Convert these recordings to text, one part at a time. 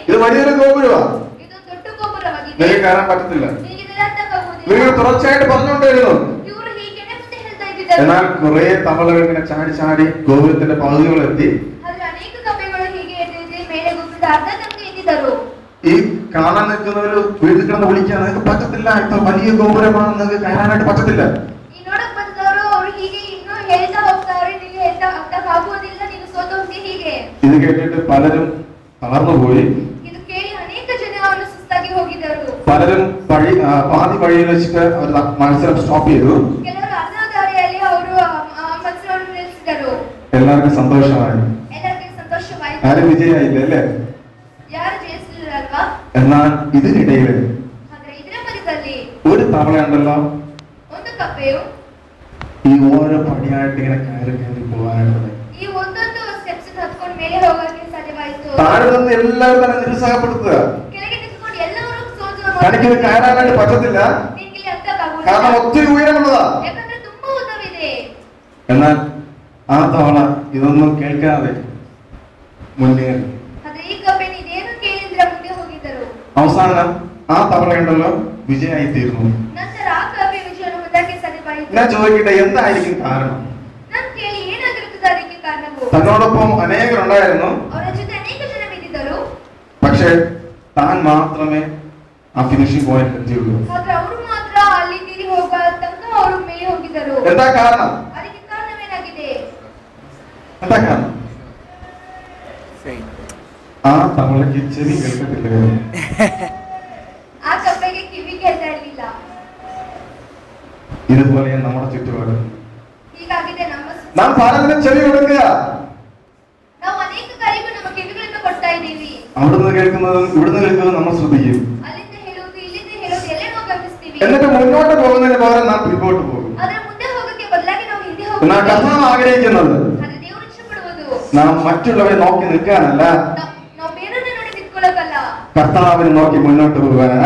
ഇത് വലിയൊരു ഗോപുരമാണ്, നിങ്ങൾക്ക് കയറാൻ പറ്റത്തില്ല. നിങ്ങൾ തുടർച്ചയായിട്ട് പറഞ്ഞുകൊണ്ടിരുന്നു. എന്നാൽ കുറെ തവളകൾ ഇങ്ങനെ ചാടി ചാടി ഗോപുരത്തിന്റെ പകുതികളെത്തി. ഈ കാണാൻ നിൽക്കുന്നവര് വീട്ടിൽ കിടന്ന് വിളിക്കാൻ നിങ്ങൾക്ക് പറ്റത്തില്ല, ഇപ്പൊ വലിയ ഗോപുരമാണ്, നിങ്ങൾക്ക് കയറാനായിട്ട് പറ്റത്തില്ല. ഇത് കേട്ടിട്ട് പലരും തളർന്നുപോയി. പലരും പാതി വഴിയിൽ വെച്ചിട്ട് ഒരു മത്സരം സ്റ്റോപ്പ് ചെയ്തു. എല്ലാവർക്കും സന്തോഷമായി. ആരും വിജയായില്ല അല്ലേ? എന്നാൽ ഇതിനിടയിൽ ഒരു തവള ഉണ്ടല്ലോ, ഈ ഓരോ പടിയായിട്ട് ഇങ്ങനെ കയറി കയറി പോകാനായിട്ട് താഴെ നിന്ന് എല്ലാവരും തന്നെ നിരുത്സാഹപ്പെടുത്തുക. തനിക്കിത് കയറാനായിട്ട് പറ്റത്തില്ല, കാരണം ഒത്തിരി ഉയരമുള്ളതാ. എന്നാൽ ആ തവള ഇതൊന്നും കേൾക്കാതെ മുന്നേറി. അവസാനം ആ തവളയുണ്ടല്ലോ വിജയായി തീർന്നു. ഞാൻ ചോദിക്കട്ടെ, എന്തായിരിക്കും കാരണം? തന്നോടൊപ്പം അനേകരുണ്ടായിരുന്നു, പക്ഷെ താൻ മാത്രമേ ആ ഫിനിഷിംഗ് പോയിന്റ് എത്തിയുള്ളൂ. എന്താ കാരണം? എന്താ കാരണം? ആ തവളയ്ക്ക് ചെവി കേൾക്കത്തില്ല. ഇതുപോലെ നമ്മുടെ ചുറ്റുപാട് നാം പലതിനും ചെവി കൊടുക്കുക. അവിടുന്ന് കേൾക്കുന്നതും ഇവിടുന്ന് കേൾക്കുന്നതും നമ്മൾ ശ്രദ്ധിക്കും. എന്നിട്ട് മുന്നോട്ട് പോകുന്നതിന് പകരം നാം പിന്നോട്ട് പോകും. എന്നാൽ കർത്താവ് ആഗ്രഹിക്കുന്നത് നാം മറ്റുള്ളവരെ നോക്കി നിൽക്കാനല്ല, കർത്താവിനെ നോക്കി മുന്നോട്ട് പോകാനാണ്.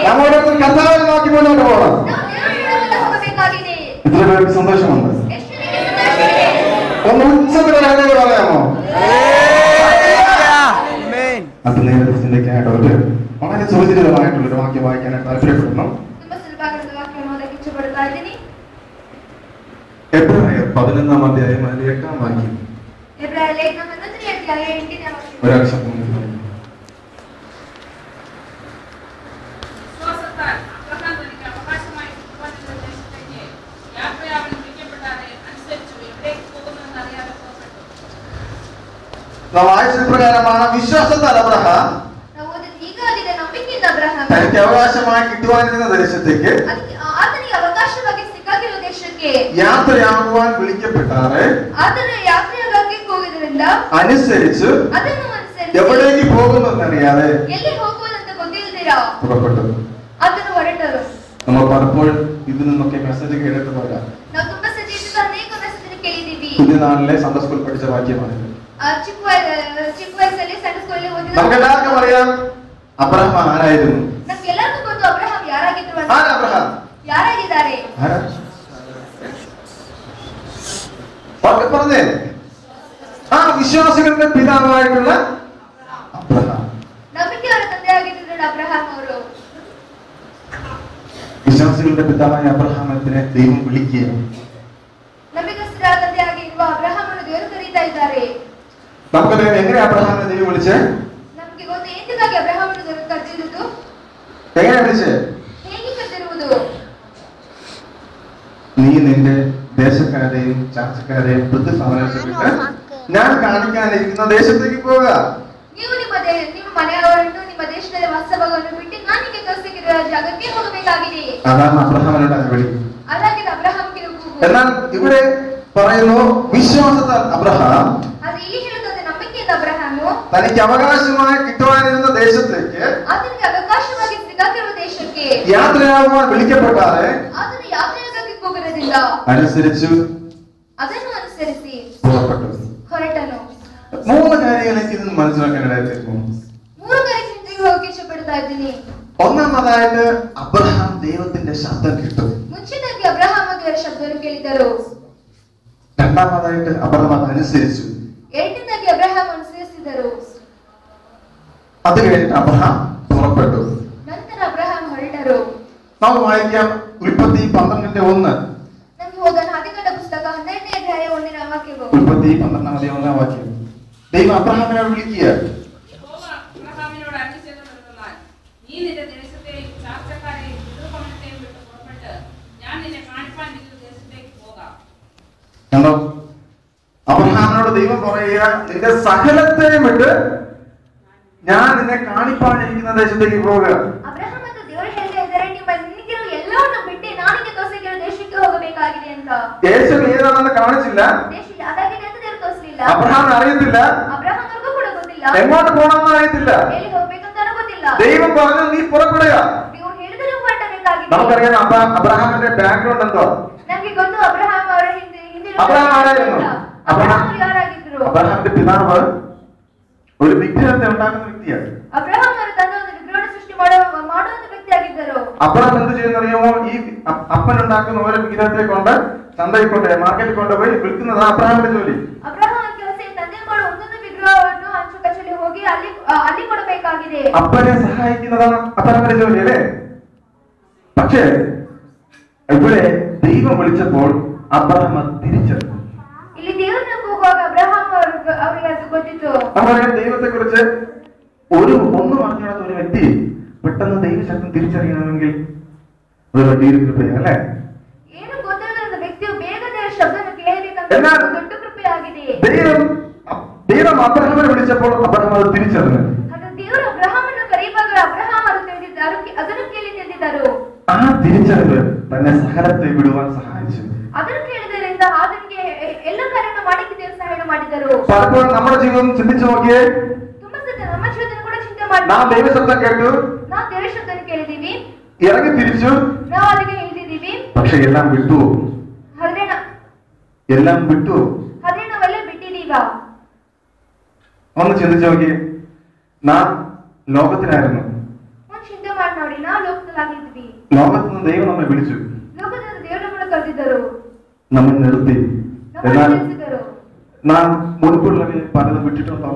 നമ്മുടെ കർത്താവിനെ നോക്കി മുന്നോട്ട് പോകണം. ഇത്ര പേർക്ക് സന്തോഷമുണ്ട്? ഒന്ന് ഉച്ചത്തിൽ പറയാമോ? അത് നേരത്തെ ചിന്തിക്കാനായിട്ട് ഒരു വളരെ സുരക്ഷിതമായിട്ടുള്ളൊരു വാക്യം വായിക്കാനായിട്ട് താല്പര്യപ്പെടുന്നു. എബ്രായർ 11-ാം അധ്യായം 8-ാം വാക്യം. ഒരാഴ്ച പ്രകാരമാണ് വിശ്വാസത്താൽ അബ്രഹാം തനിക്ക് അവകാശമായി കിട്ടുവാനിരുന്ന ദേശത്തേക്ക് യാത്രയാകുവാൻ വിളിക്കപ്പെട്ടാറ് അനുസരിച്ച് എവിടേക്ക് പോകുന്നറിയാതെ പുറപ്പെട്ടു. നമ്മൾ പലപ്പോഴും ഇതിൽ നിന്നൊക്കെ മെസ്സേജ് കേട്ടിട്ട് പോരാ. കുഞ്ഞുനാളിലെ സൺഡേ സ്കൂൾ പഠിച്ച വാക്യമാണ്. നമുക്കെല്ലാവർക്കും അറിയാം അബ്രഹാം ആരായിരുന്നു. പറഞ്ഞേ, ആ വിശ്വാസികളുടെ പിതാവായിട്ടുള്ള അബ്രഹാം. വിശ്വാസികളുടെ പിതാവായ അബ്രഹാമത്തിനെ ദൈവം വിളിക്കുകയാണ്. നമുക്കറിയാം എങ്ങനെ അബ്രഹാമിനെ ദൈവം വിളിച്ചേ? എങ്ങനെ വിളിച്ചേ? നീ നിന്റെ ദേശക്കാരെയും ചാർച്ചക്കാരെയും വൃദ്ധസമരത്തെ വിട്ട് ഞാൻ കാണിക്കാനിരിക്കുന്ന ദേശത്തേക്ക് പോവുക. അതാണ് അബ്രഹാമിനോട് വിളി. എന്നാൽ ഇവിടെ പറയുന്നു വിശ്വാസത്താൽ അബ്രഹാം തനിക്ക് അവകാശമായി കിട്ടുവാനിരുന്ന ദേശത്തേക്ക് യാത്രയാകുവാൻ വിളിക്കപ്പെട്ടാറെ അനുസരിച്ചു പുറപ്പെട്ടു. 3 കാര്യങ്ങളൊക്കെ ഇതിന് മനസ്സിലാക്കാനായിട്ട്. ഒന്നാമതായിട്ട് അബ്രഹാം ദൈവത്തിന്റെ ശബ്ദം കേട്ടു. രണ്ടാമതായിട്ട് അബ്രഹാം അനുസരിച്ചു. ಹೋಗಿದ್ದರು. അത് കഴിഞ്ഞിട്ട് അബ്രഹാം പുറപ്പെട്ടു. ನಂತರ ಅಬ್ರಹಾಂ ಹೊರಟರು. ನಾವು വായിക്കാം ഉൽപ്പത്തി 12:1. ನಮಗೆ ಓದೋಣ ಆದಿಕಾಂಡ ಪುಸ್ತಕ 12ನೇ ಅಧ್ಯಾಯ 1ನೇ ವಾಕ್ಯವು. ഉൽപ്പത്തി 12:1 വാക്യം. ദൈവം അബ്രഹാമിനെ വിളിക്കുക. അബ്രഹാമിനോട് അരുളിച്ചെയ്തതെന്തെന്നാൽ, നീ നിന്റെ ദേശത്തെയും ചാർച്ചക്കാരെയും പിതൃഭവനത്തെയും വിട്ട് പുറപ്പെട്ട് ഞാൻ നിന്നെ കാണിപ്പാനിരിക്കുന്ന ദേശത്തേക്ക് പോകാം. കണ്ടോ? അബ്രഹാമിനോട് ദൈവം പറയുക, നിന്റെ സകലത്തെയും വിട്ട് ഞാൻ നിന്നെ കാണിപ്പാനിരിക്കുന്ന ദേശത്തേക്ക് പോവുക. ಅಬ್ರಹಾಂ ಮತ್ತು ದೇವರು ಹೇಳಿದ್ದಾರೆ, ನಿಮ್ಮ ನಿನಗಿರೋ ಎಲ್ಲವನ್ನೂ ಬಿಟ್ಟು ನಾನು ನಿನಗೆ ತೋರಿಸಿರೋ ದೇಶಕ್ಕೆ ಹೋಗಬೇಕಾಗಿದೆ ಅಂತ. ദേശം ഏതാണെന്ന് കാണിച്ചില്ല. ದೇಶ ಯಾವ್ದಾಗಿದೆ ಅಂತ ದೇವರು ತೋರಿಸಲಿಲ್ಲ. അബ്രഹാമിന് അറിയത്തില്ല. ಅಬ್ರಹಾಮನಿಗೂ ಕೂಡ ಗೊತ್ತಿಲ್ಲ. എങ്ങോട്ട് പോകണമെന്ന് അറിയത്തില്ല. ಎಲ್ಲಿ ಹೋಗ್ಬೇಕಂತ ಗೊತ್ತಿಲ್ಲ. ദൈവം പറഞ്ഞു നീ പുറപ്പെടുക. ದೇವರು ಹೇಳಿದರೆ ಹೊರಟಬೇಕಾಗಿದೆ. നമുക്കറിയാം അബ്രഹാമിന്റെ ബാക്ക്ഗ്രൗണ്ട് എന്തോ. ನಮಗೆ ಗೊತ್ತು ಅಬ್ರಹಾಂ ಅವರ ಹಿಂದಿನ അബ്രഹാം ആരായിരുന്നു? ಅಬ್ರಹಾಂ ಯಾರಾಗಿದ್ರು? അബ്രഹാമിന്റെ പിതാവ് ഒരു വിഗ്രഹത്തെ ഉണ്ടാക്കുന്ന വ്യക്തിയാണ്. ಅಬ್ರಹಾಂ ಅವರು ತನ್ನ ಒಂದು ವಿಗ್ರಹ ಸೃಷ್ಟಿ ಮಾಡುವಂತ ವ್ಯಕ್ತಿಯಾಗಿದ್ದರು. അബ്രഹാം എന്ത് ചെയ്യുന്നറിയാമോ? ഈ അപ്പൻ ഉണ്ടാക്കുന്ന ഓരോ വിഗ്രഹത്തെ കൊണ്ട് ചന്തയിൽ കൊണ്ട് മാർക്കറ്റിൽ കൊണ്ടുപോയി വിൽക്കുന്നത് അബ്രഹാമിന്റെ ജോലി. ಅಬ್ರಹಾಂ ಕೆಲಸ ತಂದೆ ಮಾಡೋ ಒಂದೊಂದು ವಿಗ್ರಹವನ್ನು ಅಂಚು ಕಚೇರಿ ಹೋಗಿ ಅಲ್ಲಿ ಕೊಡಬೇಕಾಗಿದೆ. അപ്പനെ സഹായിക്കുന്നതാണ് അബ്രഹാമിന്റെ ജോലി അല്ലേ? പക്ഷേ ഇവിടെ ദൈവം വിളിച്ചപ്പോൾ അബ്രഹാം തിരിച്ചറിഞ്ഞു. ಇಲ್ಲಿ ದೇವರನ್ನ ಹೋಗುವಾಗ ಅಬ್ರಹಾಂ ಅವರಿಗೆ ಅದು ಗೊತ್ತಿತ್ತು. നമ്മളറിയാം, ദൈവത്തെ കുറിച്ച് ഒന്നും അറിഞ്ഞാത്ത ഒരു വ്യക്തി പെട്ടെന്ന് ദൈവശബ്ദം തിരിച്ചറിയണമെങ്കിൽ അതൊരു വലിയൊരു കൃപയാണ് അല്ലേ? ಏನು ಗೊತ್ತಿಲ್ಲದ ವ್ಯಕ್ತಿಯು ಬೇಗ ದೇವರ ಶಬ್ದವನ್ನು ಕೇಳಬೇಕಂತ ದೊಡ್ಡ ಕೃಪೆಯಾಗಿದೆ. ദൈവം അബ്രഹാമിനെ വിളിച്ചപ്പോൾ അബ്രഹാം അത് തിരിച്ചറിഞ്ഞു. ಅದು ದೇವರು ಅಬ್ರಹಾಮನ್ನು ಕರೆಯುವಾಗ ಅಬ್ರಹಾಂ ಅವರು ತಿಳಿದಿದ್ದರು, ಅದನ್ನು ಕೇಳಿ ತಿಳಿದಿದ್ದರು. ആ തിരിച്ചറിവ് തന്നെ സകലത്തെ വിടുവാൻ സഹായിച്ചു. ಅದನ್ನು ಕೇಳಿದ್ದರಿಂದ ಆತನಿಗೆ ಎಲ್ಲ ಕಾರ್ಯವನ್ನು ಮಾಡಕ್ಕೆ ದೇವರು ಸಹಾಯ ಮಾಡಿದರು. പലപ്പോഴും നമ്മുടെ ജീവിതം ചിന്തിച്ചു നോക്കിയേ. ತುಂಬಾ ಸತಿ ನಮ್ಮ ಜೀವನ ಕೂಡ ಚಿಂತೆ ಮಾಡಿ നാം ദൈവശബ്ദം കേട്ടു, ನಾವು ದೇವರ ಶಬ್ದವನ್ನು ಕೇಳಿದೀವಿ, ഇറങ്ങി തിരിച്ചു, ನಾವು ಅದಕ್ಕೆ ಹೇಳಿದೀವಿ. പക്ഷെ എല്ലാം വിട്ടു. ಆದ್ರೆ ನಾವೆಲ್ಲ ಬಿಟ್ಟಿದೀವ. ഒന്ന് ചിന്തിച്ചു നോക്കിയേ. നാം ലോകത്തിലായിരുന്നു. ಒಂದು ಚಿಂತೆ ಮಾಡಿ ನೋಡಿ, ನಾವು ಲೋಕದಲ್ಲಾಗಿದ್ವಿ. ലോകത്ത് നിന്ന് ദൈവം നമ്മെ വിളിച്ചു, ಲೋಕದಲ್ಲಿ ದೇವರು ಕೂಡ ಕರೆದಿದ್ದರು, നമ്മെ നിർത്തി. എന്നാൽ ತಿಳಿಸಿದರು. നാം മുൻപുള്ളവയെ പലതും വിട്ടിട്ടുണ്ടോ?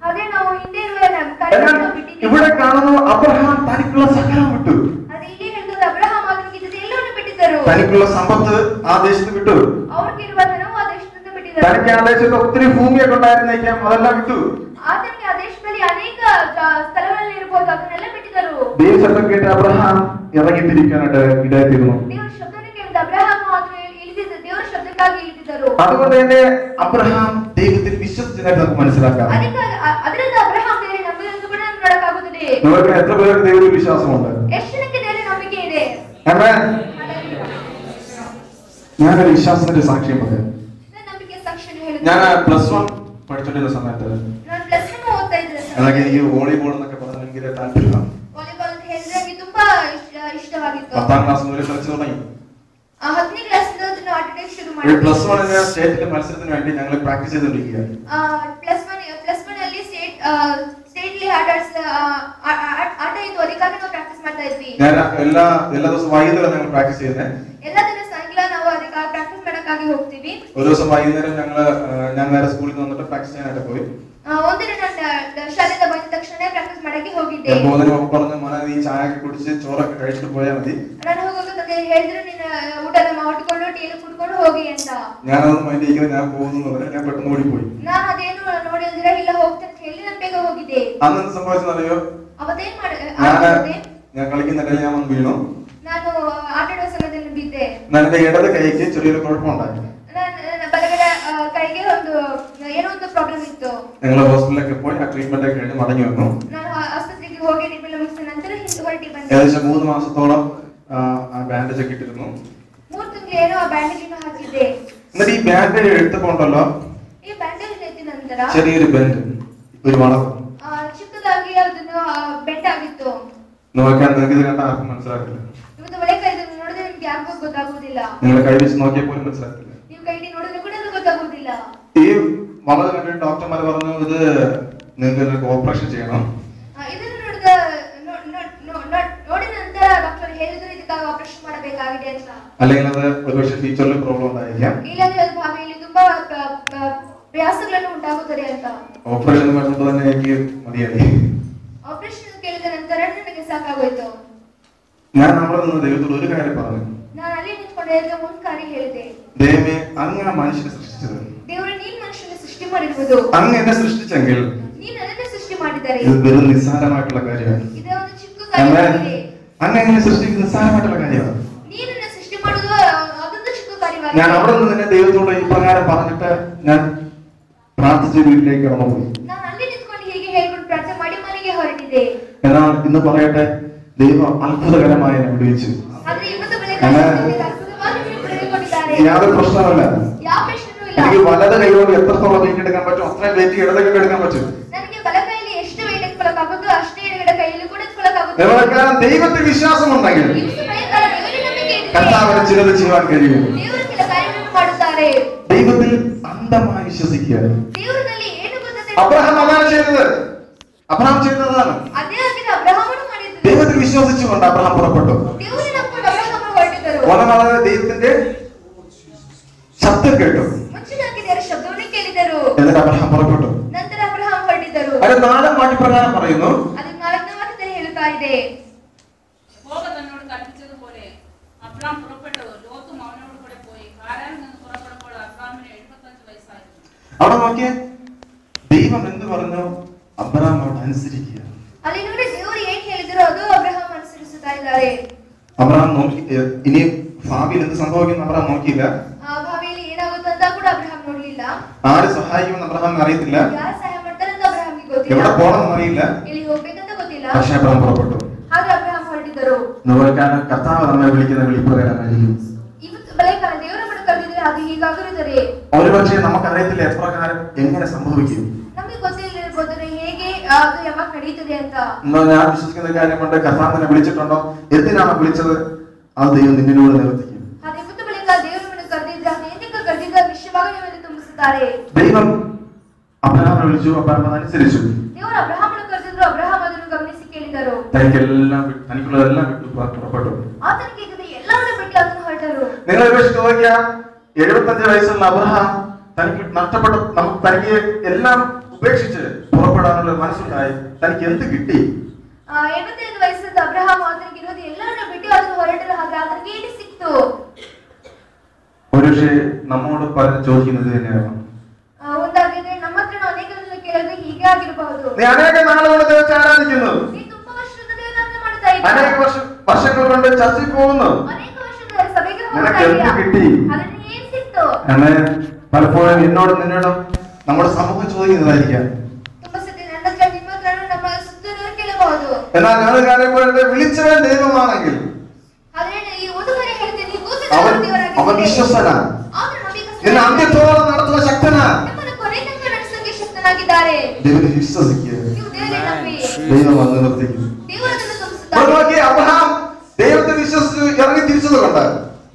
ಅದೇ ನಾವು ಹಿಂದೆ ಇರುವ എന്നാൽ ഇവിടെ കാണുന്നു അബ്രഹാം തനിക്കുള്ള സകലം വിട്ടു. ಅದೇ ಇಲ್ಲಿ ಹೇಳಿದ್ರೆ ಅಬ್ರಹಾಂ ಅದಕ್ಕೆ ಎಲ್ಲವನ್ನು ಬಿಟ್ಟಿದ್ದರು. തനിക്കുള്ള സമ്പത്ത് ആ ദേശത്ത് വിട്ടു. ಅವ್ರಿಗೆ ಇರುವ ಧನವು ಆ ದೇಶದಿಂದ ಬಿಟ್ಟಿದ್ದರು. തനിക്ക് ആ ദേശത്ത് ഒത്തിരി ഭൂമിയൊക്കെ ഉണ്ടായിരുന്നേക്കാം, അതെല്ലാം വിട്ടു. ಆತನಿಗೆ ಆ ದೇಶದಲ್ಲಿ ಅನೇಕ ಸ್ಥಳಗಳಲ್ಲಿ ಇರಬಹುದು, ಅದನ್ನೆಲ್ಲ ಬಿಟ್ಟಿದ್ದರು. ദൈവശബ്ദം കേട്ട് അബ്രഹാം ഇറങ്ങിത്തിരിക്കാനായിട്ട് ഇടയായിത്തീരുന്നു. ದೇವರ ಶಬ್ದವನ್ನು ಕೇಳಿದ ಅಬ್ರಹಾಂ ಆತನು ಇಳಿದಿದ್ದ ದೇವರ ಶಬ್ದಕ್ಕಾಗಿ ಇಳಿದಿದ್ದರು. അതുകൊണ്ട് തന്നെ അബ്രഹാം ദൈവത്തിൽ വിശ്വസിച്ചതായിട്ട് നമുക്ക് മനസ്സിലാക്കാം. ಅದರಿಂದ ಅಬ್ರಹಾಂ ದೇವರ ನಂಬಿಕೆಯನ್ನು ಕೂಡ ನೋಡಕ್ಕಾಗುತ್ತದೆ. നിങ്ങൾക്ക് എത്ര പേർക്ക് ദൈവത്തിൽ വിശ്വാസമുണ്ട്? ಎಷ್ಟು ಜನಕ್ಕೆ ದೇವರ ನಂಬಿಕೆ ಇದೆ? ആമേൻ. ഞാനൊരു വിശ്വാസത്തിന്റെ സാക്ഷ്യം പറയാം. ನನ್ನ ನಂಬಿಕೆ ಸಾಕ್ಷಿಯನ್ನು ಹೇಳುತ್ತೇನೆ. ഞാൻ +1 പഠിച്ചുകൊണ്ടിരുന്ന സമയത്ത് ನಾನು +1 ಓದ್ತಾ ಇದ್ದೆ. എനിക്ക് വോളിബോൾ എന്നൊക്കെ പറഞ്ഞാൽ ഭയങ്കര താല്പര്യമാണ്. ವಾಲಿಬಾಲ್ ಅಂತ ಹೇಳಿದ್ರೆ ನನಗೆ ತುಂಬಾ ಇಷ್ಟವಾಗಿತ್ತು. 10ാം ക്ലാസ് മുതൽ കളിച്ചു തുടങ്ങി. 10ನೇ ಕ್ಲಾಸಿಂದ ಅದನ್ನು ಆಡಕ್ಕೆ ಶುರು ഒരു ಮಾಡಿದೆ. +1 സ്റ്റേറ്റിലെ മത്സരത്തിന് വേണ്ടി ഞങ്ങൾ പ്രാക്ടീസ് ചെയ്തുകൊണ്ടിരിക്കുകയാണ്. +1 ಅಲ್ಲಿ ಸ್ಟೇಟ್ಲಿ ಆಟ ಇತ್ತು, ಅದಕ್ಕಾಗಿ ನಾವು ಪ್ರಾಕ್ಟೀಸ್ ಮಾಡ್ತಾ ಇದ್ವಿ. ഞാൻ എല്ലാ ദിവസവും വൈകുന്നേരം ഞങ്ങൾ പ്രാക്ടീസ് ചെയ്യുന്നത്. ಎಲ್ಲ ದಿನ ಸಾಯಂಕಾಲ ನಾವು ಅದಕ್ಕಾಗಿ ಪ್ರಾಕ್ಟೀಸ್ ಮಾಡಕ್ಕಾಗಿ ಹೋಗ್ತೀವಿ. ഒരു ദിവസം വൈകുന്നേരം ഞാൻ നേരെ സ്കൂളിൽ നിന്ന് വന്നിട്ട് പ്രാക്ടീസ് ചെയ്യാനായിട്ട് പോയി. ಒಂದಿನ ನಾನು ಶಾಲೆಯಿಂದ ಬಂದ ತಕ್ಷಣ ಪ್ರಾಕ್ಟೀಸ್ ಮಾಡಕ್ಕೆ ಹೋಗಿದ್ದೆ. ഞാൻ പോകുന്നതിന് പറഞ്ഞു, മോനെ നീ ചായയൊക്കെ കുടിച്ച് ചോറൊക്കെ കഴിച്ചിട്ട് പോയാൽ മതി. ನಾನು ಹೋಗುವಾಗ ತಂದೆ ಹೇಳಿದ್ರು, ನೀನು ಊಟನ ಮಾಡಿಕೊಂಡು ಟೀ ಕುಡ್ಕೊಂಡು ಹೋಗಿ ಅಂತ. ഞാനതൊന്നും മൈൻഡ് ചെയ്യുന്നത് ഞാൻ പോകുന്നു പറഞ്ഞാൽ ഞാൻ പെട്ടെന്ന് ഓടിപ്പോയി. ನಾನು ಅದೇನು ನೋಡಿದ್ರೆ ಇಲ್ಲ ಹೋಗ್ತೇನೆ ಅಂತ ಹೇಳಿ ನಾನು ಬೇಗ ಹೋಗಿದ್ದೆ. അന്ന് എന്ത് സംഭവിച്ചെന്നറിയോ? ಅವತ್ತೇನ್ ഞാൻ കളിക്കുന്നിടയിൽ ഞാൻ വന്ന് വീണു. ನಾನು ಆಟ ಆಡುವ ಸಮಯದಲ್ಲಿ ಬಿದ್ದೆ. എന്റെ ഇടത് കൈക്ക് ചെറിയൊരു കുഴപ്പമുണ്ടായി. ನನ್ನ ಬಲಗಡೆ ಕೈಗೆ ಏನೋ ಒಂದು ಪ್ರಾಬ್ಲಮ್ ಇತ್ತು. ഞങ്ങൾ ഹോസ്പിറ്റലിലൊക്കെ പോയി ആ ട്രീറ്റ്മെന്റ് ഒക്കെ കഴിഞ്ഞ് മടങ്ങി വന്നു. ನಾನು ಆಸ್ಪತ್ರೆಗೆ ಹೋಗಿ ಟ್ರೀಟ್ಮೆಂಟ್ ಮುಗಿಸಿದ ನಂತರ ಹೊರಟಿ ಬಂದೆ. ഏകദേശം 3 മാസത്തോളം ആ ബാൻഡേജ് ഒക്കെ ഇട്ടിരുന്നു. 3 ತಿಂಗಳು ಏನೋ ಆ ಬ್ಯಾಂಡೇಜ್ ಅನ್ನು ಹಾಕಿದ್ದೆ. എന്നിട്ട് ഈ ബാൻഡേജ് എടുത്തപ്പോണ്ടല്ലോ ಈ ಬ್ಯಾಂಡೇಜ್ ಎತ್ತಿದ ನಂತರ ചെറിയൊരു ബെൻഡ്, ഒരു വളവ്. ಚಿಕ್ಕದಾಗಿ ಅದನ್ನು ಬೆಂಡ್ ಆಗಿತ್ತು. നോക്കാൻ നിങ്ങൾക്ക് ഇത് കണ്ടാൽ ആർക്കും മനസ്സിലാക്കില്ല. ಇವತ್ತು ಒಳಗೆ ಇದನ್ನು ನೋಡಿದ್ರೆ ನಿಮ್ಗೆ ಯಾರಿಗೂ ಗೊತ್ತಾಗುವುದಿಲ್ಲ. നിങ്ങൾ കൈ വെച്ച് നോക്കിയാൽ പോലും മനസ്സിലാക്കില്ല. ನೀವು ಕೈ ನೋಡಿದ್ರೆ ಕೂಡ ಅದು ಗೊತ್ತಾಗುವುದಿಲ್ಲ. ഈ വളവ് കണ്ടിട്ട് ഡോക്ടർമാർ പറഞ്ഞു, ഇത് നിങ്ങൾക്ക് ഓപ്പറേഷൻ ചെയ്യണം. ಇದನ್ನು ನೋಡಿದ ನಂತರ ಡಾಕ್ಟರ್ ಹೇಳಿದ್ರು ಇದಕ್ಕಾಗಿ ಆಪರೇಷನ್ ಮಾಡಬೇಕಾಗಿದೆ ಅಂತ. അല്ലെങ്കിൽ അത് ഒരുപക്ഷെ ഫ്യൂച്ചറിൽ പ്രോബ്ലം ഉണ്ടായിരിക്കാം. ಇಲ್ಲಾಂದ್ರೆ ಅದು ಭಾವಿಯಲ್ಲಿ ತುಂಬಾ ಪ್ರಯಾಸಗಳನ್ನು ಉಂಟಾಗುತ್ತದೆ ಅಂತ. ഓപ്പറേഷൻ വരുമ്പോൾ തന്നെ എനിക്ക് മതിയായി. ಆಪರೇಷನ್ ಕೇಳಿದ ನಂತರ ನನಗೆ ಸಾಕಾಗೋಯ್ತು. ഞാൻ അവിടെ നിന്ന് ദൈവത്തോട് ഒരു കാര്യം പറഞ്ഞു. ನಾನು ಅಲ್ಲಿ ನಿಂತ್ಕೊಂಡು ಒಂದು ಕಾರ್ಯ ಹೇಳಿದೆ. ദൈവമേ, അങ്ങ് മനുഷ്യനെ സൃഷ്ടിച്ചത്, ದೇವರೇ ನೀನು ಮನುಷ್ಯನ ಸೃಷ್ಟಿ ಮಾಡಿರುವುದು, അങ്ങ് എന്നെ സൃഷ്ടിച്ചെങ്കിൽ ನೀನು ನನ್ನನ್ನು ಸೃಷ್ಟಿ ಮಾಡಿದರೆ ഇത് വെറും നിസ്സാരമായിട്ടുള്ള കാര്യമാണ്. ಇದು ಒಂದು ಚಿಕ್ಕ ಕಾರ್ಯವಾಗಿದೆ. അങ്ങ് എങ്ങനെ സൃഷ്ടിക്കുന്നത് നിസ്സാരമായിട്ടുള്ള കാര്യമാണ്. ನೀನು ನನ್ನ ಸೃಷ್ಟಿ ಮಾಡುವುದು ಅದೊಂದು ಚಿಕ್ಕ ಕಾರ್ಯವಾಗಿದೆ. ഞാൻ അവിടെ നിന്ന് തന്നെ ദൈവത്തോട് ഇപ്രകാരം പറഞ്ഞിട്ട് ഞാൻ പ്രാർത്ഥിച്ച വീട്ടിലേക്ക് കടന്നുപോയി. ನಾನು ಅಲ್ಲಿ ನಿಂತ್ಕೊಂಡು ಹೀಗೆ ಹೇಳ್ಕೊಂಡು ಪ್ರಾರ್ಥನೆ ಮಾಡಿ ಮನೆಗೆ ಹೊರಟಿದೆ. എന്നാൽ ഇന്ന് പറയട്ടെ, ദൈവം അത്ഭുതകരമായി എന്നെ വിടുവിച്ചു. ಆದ್ರೆ ಇವತ್ತು ಬೆಳಗ್ಗೆ ಅದ್ಭುತವಾಗಿ ಬಿಡುಗಡೆಗೊಂಡಿದ್ದಾರೆ. യാതൊരു പ്രശ്നമല്ല. ಯಾವ ಪ್ರಶ್ನೆಯೂ ಇಲ್ಲ. എനിക്ക് വലത് കൈകൊണ്ട് എത്രത്തോളം വെയിറ്റ് എടുക്കാൻ പറ്റും അത്രയും വെയിറ്റ് ഇടതൊക്കെ എടുക്കാൻ പറ്റും. ನನಗೆ ಬಲ ಕೈಯಲ್ಲಿ ಎಷ್ಟು ವೆയിಟ್ ಎತ್ಕೊಳ್ಳೋಕ್ಕಾಗುತ್ತೋ ಅಷ್ಟೇ ಎಡಗಡೆ കൈಯಲ್ಲಿ ಕೂಡ ಎತ್ಕೊಳ್ಳೋಕ್ಕಾಗುತ್ತೆ. ദൈവത്തിൽ വിശ്വാസമുണ്ടെങ്കിൽ ಇವತ್ತು ಭಯಂಕರ ದೇವರಲ್ಲಿ ನಂಬಿಕೆ ಇದ್ದರೆ കർത്താവിന് ചിലത് ചെയ്യാൻ കഴിയും. ದೇವರು ಕೆಲ ಕಾರ್ಯಗಳನ್ನು ಮಾಡುತ್ತಾರೆ. ദൈവത്തിൽ അന്ധമായി വിശ്വസിക്കുക. ದೇವರಲ್ಲಿ ಏನು ಗೊತ್ತಿದೆ? അബ്രഹാം അതാണ് ചെയ്തത്. അബ്രഹാം ചെയ്തതാണ്. ಅದೇ ಆಗಿದೆ ಅಬ್ರಹಾಮನು ಮಾಡಿದ್ದು. ദൈവത്തിൽ വിശ്വസിച്ചുകൊണ്ട് അബ്രഹാം പുറപ്പെട്ടു. ದೇವರನ್ನು ನಂಬಿಕೊಂಡು ಅಬ್ರಹಾಮ ಹೊರಟಿದ್ದರು. വളരെ ദൈവത്തിന്റെ ശബ്ദം കേട്ടു. ಮುಂಚಿನಾಗಿ ದೇವರ ಶಬ್ದವನ್ನು ಕೇಳಿದರು. എന്നിട്ട് അബ്രഹാം പുറപ്പെട്ടു. ನಂತರ ಅಬ್ರಹಾಮ ಹೊರಟಿದ್ದರು. അത് 4-ാം വാക്യപ്രകാരം പറയുന്നു. ಅದು 4ನೇ ವಾಕ್ಯದಲ್ಲಿ ಹೇಳುತ್ತಾ ಇದೆ. ಹೋಗ ತನ್ನೋಡು ಕಲ್ಪಿಸಿದപോലെ ಅಬ್ರಾಮ್ പുറപ്പെട്ടു. ലോത്തും അവനോട് കൂടെ പോയി. കാരാനിൽ നിന്ന് പുറപ്പെടുമ്പോൾ അബ്രാമിന് 75 വയസ്സായിരുന്നു. അവിടെ നോക്കിയേ, ദൈവം എന്ത് പറഞ്ഞു? അബ്രഹാം അവിടെ അനുസരിക്കുക. ಅಲ್ಲಿ ನೋಡಿ ದೇವರು ಏನು ಹೇಳಿದ್ರು ಅದು ಅಬ್ರಹಾಮ ಅನುಸರಿಸುತ್ತಾ ಇದ್ದಾರೆ. അബ്രഹാം നോക്കി, ഇനി ഭാവിയിൽ എന്ത് സംഭവിക്കുന്നു അബ്രഹാം നോക്കിയില്ല. ಆ ಭಾವಿಯಲ್ಲಿ ಏನಾಗುತ್ತೆ ಅಂತ ಕೂಡ ಅಬ್ರಹಾಮ ನೋಡ್ಲಿಲ್ಲ. ആര് സഹായിക്കുമെന്ന് അബ്രഹാം അറിയത്തില്ല. ಯಾರು ಸಹಾಯ ಮಾಡ್ತಾರೆ ಅಂತ ಅಬ್ರಹಾಮಿಗೆ ಗೊತ್ತಿಲ್ಲ. എവിടെ പോകണമെന്ന് അറിയില്ല. ಎಲ್ಲಿ ಹೋಗ್ಬೇಕಂತ ಗೊತ್ತಿಲ್ಲ. പക്ഷേ അബ്രഹാം പുറപ്പെട്ടു. ಹಾಗೆ ಅಬ್ರಹಾಮ ಹೊರಟಿದ್ದರು. നോക്കാൻ കർത്താവ് നമ്മെ വിളിക്കുന്ന വിളിപ്രകാരമായിരിക്കും. ಇವತ್ತು ಬೆಳಕಾಲ ದೇವರ ಮನೆ ಕರೆದಿದ್ರೆ ಅದು ಹೀಗಾಗಿರುತ್ತದೆ. ഒരുപക്ഷെ നമുക്കറിയത്തില്ല എപ്രകാരം എങ്ങനെ സംഭവിക്കും. ನಮಗೆ ಗೊತ್ತಿಲ್ಲದಿರಬಹುದು ಹೇಗೆ ಅದು ಯಾವಾಗ ನಡೀತದೆ ಅಂತ. ഞാൻ വിശ്വസിക്കുന്ന കാര്യമുണ്ട്. കർത്താവ് എന്നെ വിളിച്ചിട്ടുണ്ടോ? എന്തിനാണ് വിളിച്ചത്? അത് ദൈവം നിന്നോട് നിവർത്തിക്കും. ಅದು ಇವತ್ತು ಬೆಳಕಾಲ ದೇವರ ಮನೆ ಕರೆದಿದ್ರೆ ಅದು ಏನಕ್ಕೆ ಕರೆದಿದ್ದ ವಿಷಯವಾಗಿ ನಿಮಗೆ ತುಂಬಿಸುತ್ತಾರೆ. ദൈവം അബ്രഹാമിനെ വിളിച്ചു. അബ്രഹാം അതനുസരിച്ചു. ದೇವರು ಅಬ್ರಹಾಮನು ಕರೆದಿದ್ರು. ಅಬ್ರಹಾಮ ಅದನ್ನು ಗಮನಿಸಿ ಕೇಳಿದರು. തനിക്കുള്ളതെല്ലാം വിട്ടു പുറപ്പെട്ടു. ಆತನಿಗೆ ಇದ್ದ ಎಲ್ಲವನ್ನೂ ಬಿಟ್ಟು ಅದನ್ನು ಹೊರಟರು. നിങ്ങൾ ഉപേക്ഷിച്ച് നോക്കിയാ 75 വയസ്സുള്ള അബ്രഹാം തനിക്ക് നഷ്ടപ്പെട്ട തനിക്ക് എല്ലാം ഉപേക്ഷിച്ച് പുറപ്പെടാനുള്ള മനസ്സുണ്ടായി. തനിക്ക് എന്ത് കിട്ടി? 75 ವಯಸ್ಸಿದ್ದ ಅಬ್ರಹಾಮ ಆತನಿಗೆ ಇರೋದು ಎಲ್ಲವನ್ನೂ ಬಿಟ್ಟು ಅದನ್ನು ಹೊರಟರು. ಹಾಗೆ ಆತನಿಗೆ ಏನು ಸಿಕ್ತು? ഒരുപക്ഷെ നമ്മോട് പലരും ചോദിക്കുന്നത് തന്നെയാണ്. ಒಂದಾಗಿದೆ ನಮ್ಮ ಹತ್ರ ಅನೇಕರನ್ನು ಕೇಳಿದ್ರೆ ಹೀಗೆ ಆಗಿರಬಹುದು. നീ അനേക നാളുകൊണ്ട് ദൈവത്തെ ആരാധിക്കുന്നു. ನೀ ತುಂಬಾ ವರ್ಷದಿಂದ ದೇವರನ್ನು ಮಾಡ್ತಾ ಇದ್ದೀಯ. അനേക വർഷങ്ങൾ കൊണ്ട് ചർച്ചയിൽ പോകുന്നു. ಅನೇಕ ವರ್ಷದ ಸಭೆಗೆ ಹೋಗ್ತಾ നിനക്ക് എന്ത് ಇದ್ದೀಯ. കിട്ടി? ಅದನ್ನು ಏನು ಸಿಕ್ತು? അങ്ങനെ പലപ്പോഴും നിന്നോടും നമ്മുടെ സമൂഹം ചോദിക്കുന്നതായിരിക്കാം. ತುಂಬಾ ಸತಿ ನನ್ನ ಹತ್ರ ನಿಮ್ಮ ಹತ್ರ ನಮ್ಮ ಸುತ್ತಲೂ ಕೇಳಬಹುದು. എന്നാൽ ഞാൻ കാര്യം പറയട്ടെ, വിളിച്ചവൻ ദൈവമാണെങ്കിൽ ಆದ್ರೆ ಈ ಓದುಗರೆ ಹೇಳ್ತೀನಿ, അവൻ വിശ്വസ്തനാണ്. നിന്നെ അന്ത്യത്തോളം നടത്തുന്ന ശക്തനാണ്. ನಿಮ್ಮನ್ನು ಕೊನೆ ತನಕ ನಡೆಸೋಕೆ ಶಕ್ತನಾಗಿದ್ದಾರೆ. ദൈവത്തെ വിശ്വസിക്കുക. ನೀವು ದೇವರನ್ನು ನಂಬಿ. ദൈവം വന്ന് നിർത്തിക്കും. ದೇವರನ್ನು ತುಂಬಿಸುತ್ತಾರೆ. നോക്കി, അബ്രഹാം ദൈവത്തെ വിശ്വസിച്ച് ഇറങ്ങി തിരിച്ചത് കൊണ്ട്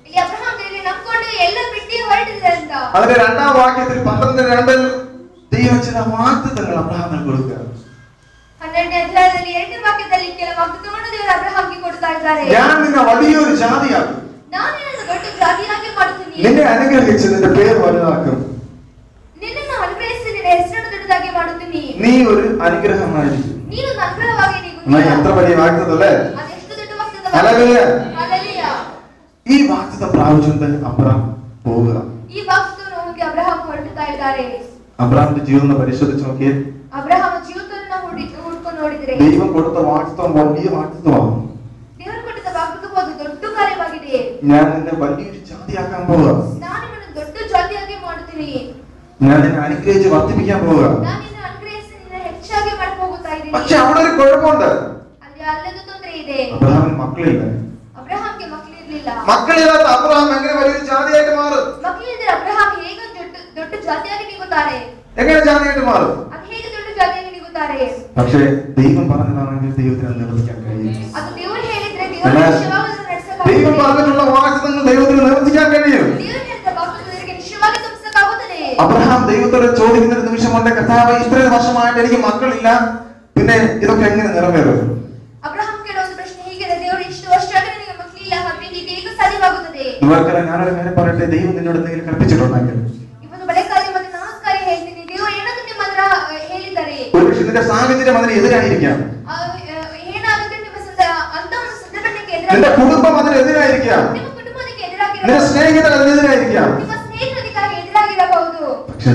ಇಲ್ಲಿ ಅಬ್ರಹಾಂ ದೇವರನ್ನು ನಂಬಿಕೊಂಡು ಎಲ್ಲ ಬಿಟ್ಟು ಹೊರಟಿದ್ದಾರೆ ಅಂತ. അതിന്റെ 2-ാം വാക്യത്തിൽ 12:2 ദൈവം ചില വാഗ്ദത്തങ്ങൾ അബ്രഹാമിന് കൊടുക്കുക. 12ನೇ ಅಧ್ಯಾಯದಲ್ಲಿ 2ನೇ ವಾಕ್ಯದಲ್ಲಿ ಕೆಲ ವಾಗ್ದಾನಗಳನ್ನು ದೇವರು ಅಬ್ರಹಾಂಗೆ ಕೊಡ್ತಾ ಇದ್ದಾರೆ. ഞാൻ നിന്നെ വലിയൊരു ജാതിയാക്കും. ನಾನು ನಿನ್ನನ್ನು ದೊಡ್ಡ ಜಾತಿಯಾಗಿ ಮಾಡುತ್ತೀನಿ. നിന്നെ അനുഗ്രഹിച്ച് നിന്റെ പേര് വലുതാക്കും. ನಿನ್ನನ್ನು ಅನುಗ್ರಹಿಸಿ ನಿನ್ನ ಹೆಸರನ್ನು ದೊಡ್ಡದಾಗಿ ಮಾಡುತ್ತೀನಿ. നീ ഒരു അനുഗ്രഹമായിരിക്കും. ನೀನು ಒಂದು ಅನುಗ್ರಹವಾಗಿ എത്ര വലിയ വാഗ്ദത്തം അല്ലേ? ಅದೆಷ್ಟು ದೊಡ್ಡ ವಾಗ್ದಾನ. ഹല്ലേലൂയ. ಹಲ್ಲೆಲೂಯ. ഈ വാഗ്ദത്തം പ്രാപിച്ചുകൊണ്ട് അബ്രഹാം പോവുക. ಈ ವಾಗ್ದಾನವನ್ನು ಹೋಗಿ ಅಬ್ರಹಾಂ ಹೊರಡ್ತಾ ಇದ್ದಾರೆ. അബ്രഹാമിന്റെ ജീവിതം പരിശോധിച്ച് നോക്കിയേ. ಅಬ್ರಹಾಮ ಜೀವಿತವನ್ನು ಹುಡುಕೊಂಡು ನೋಡಿದ್ರೆ ദൈവം കൊടുത്ത വാഗ്ദത്തം വലിയ വാഗ്ദത്തമാണ്. ದೇವರು ಕೊಟ್ಟಿದ್ದ ವಾಗ್ದಾನ ಒಂದು ದೊಡ್ಡ ಕಾರ್ಯವಾಗಿದೆ. ഞാൻ നിന്നെ വലിയൊരു ജാതിയാക്കാൻ പോവുക. ನಾನು ನಿನ್ನನ್ನು ದೊಡ್ಡ ಜಾತಿಯಾಗಿ ಮಾಡುತ್ತೀನಿ. ഞാൻ നിന്നെ അനുഗ്രഹിച്ച് വർദ്ധിപ്പിക്കാൻ പോവുക. ನಾನು ನಿನ್ನ ಅನುಗ್ರಹಿಸಿ ನಿನ್ನ ಹೆಚ್ಚಾಗಿ ಮಾಡ್ತಾ ಹೋಗ್ತಾ ಇದ್ದೀನಿ. പക്ഷെ അവിടെ ഒരു കുഴപ്പമുണ്ട്. ಅಲ್ಲಿ ಅಲ್ಲದ ತೊಂದರೆ ಇದೆ. അബ്രഹാമിന് മക്കളില്ല. ಅಬ್ರಹಾಂಗೆ ಮಕ್ಕಳಿರಲಿಲ್ಲ. മക്കളില്ലാത്ത അബ്രഹാം എങ്ങനെ വലിയൊരു ജാതിയായിട്ട് മാറും? ಮಕ್ಕಳಿದ್ರೆ ಅಬ್ರಹಾಂ ಹೇಗೆ ದೊಡ್ಡ ಜಾತಿಯಾಗಿ ನಿಗುತ್ತಾರೆ? എങ്ങനെ ജാതിയായിട്ട് മാറും? ಅದು ಹೇಗೆ ದೊಡ್ಡ ಜಾತಿಯಾಗಿ ನಿಗುತ್ತಾರೆ? പക്ഷേ ദൈവം പറഞ്ഞതാണെങ്കിൽ ദൈവത്തിന് നിവർത്തിക്കാൻ കഴിയും. ಅದು ದೇವರು ಹೇಳಿದ್ರೆ ದೇವರು ನಿಶ್ಚಯವಾಗಿ ನಡೆಸಬಹುದು. ദൈവം പറഞ്ഞിട്ടുള്ള വാഗ്ദത്തങ്ങൾ ദൈവത്തിന് നിവർത്തിക്കാൻ കഴിയും. ದೇವರು ಹೇಳಿದ ವಾಗ್ದಾನಗಳಿಗೆ ನಿಶ್ಚಯವಾಗಿ ತುಂಬಿಸಕ್ಕಾಗುತ್ತದೆ. അബ്രഹാം ദൈവത്തോട് ചോദിക്കുന്ന ഒരു നിമിഷമുണ്ട്, കർത്താവേ, ഇത്രയും വർഷമായിട്ട് എനിക്ക് മക്കളില്ല, പിന്നെ ഇതൊക്കെ എങ്ങനെ നിറവേറും? ಅಬ್ರಹಾಂ ಕೇಳುವ ಒಂದು ಪ್ರಶ್ನೆ ಹೀಗಿದೆ, ದೇವರು ಇಷ್ಟು ವರ್ಷವಾಗಿ ನನಗೆ ಮಕ್ಕಳಿಲ್ಲ, ಮತ್ತೆ ಇದು ಹೇಗೆ ಸಾಧ್ಯವಾಗುತ್ತದೆ? നിവർക്കല ഞാനൊരു കാര്യം പറയട്ടെ, ദൈവം നിന്നോട് എന്തെങ്കിലും കൽപ്പിച്ചിട്ടുണ്ടെങ്കിൽ ಇವತ್ತು ಬೆಳಕಾಲಿ ಮತ್ತೆ ನಮಸ್ಕಾರ ಹೇಳ್ತೀನಿ, ದೇವರು ಏನಾದರೂ ನಿಮ್ಮ ಹತ್ರ ಹೇಳಿ പക്ഷെ നിന്റെ സാഹചര്യം അതിന് എതിരായിരിക്കാം. ಏನಾಗುತ್ತೆ ನಿಮ್ಮ ಅಂತ ಒಂದು ಸಂದರ್ಭಕ್ಕೆ നിന്റെ കുടുംബം അതിനെതിരായിരിക്കാം. ನಿಮ್ಮ ಕುಟುಂಬಕ್ಕೆ ಎದುರಾಗಿರಬಹುದು. നിന്റെ സ്നേഹിതർ അതിനെതിരായിരിക്കാം. ನಿಮ್ಮ ಸ್ನೇಹಿತರಿಗೆ ಎದುರಾಗಿರಬಹುದು. പക്ഷെ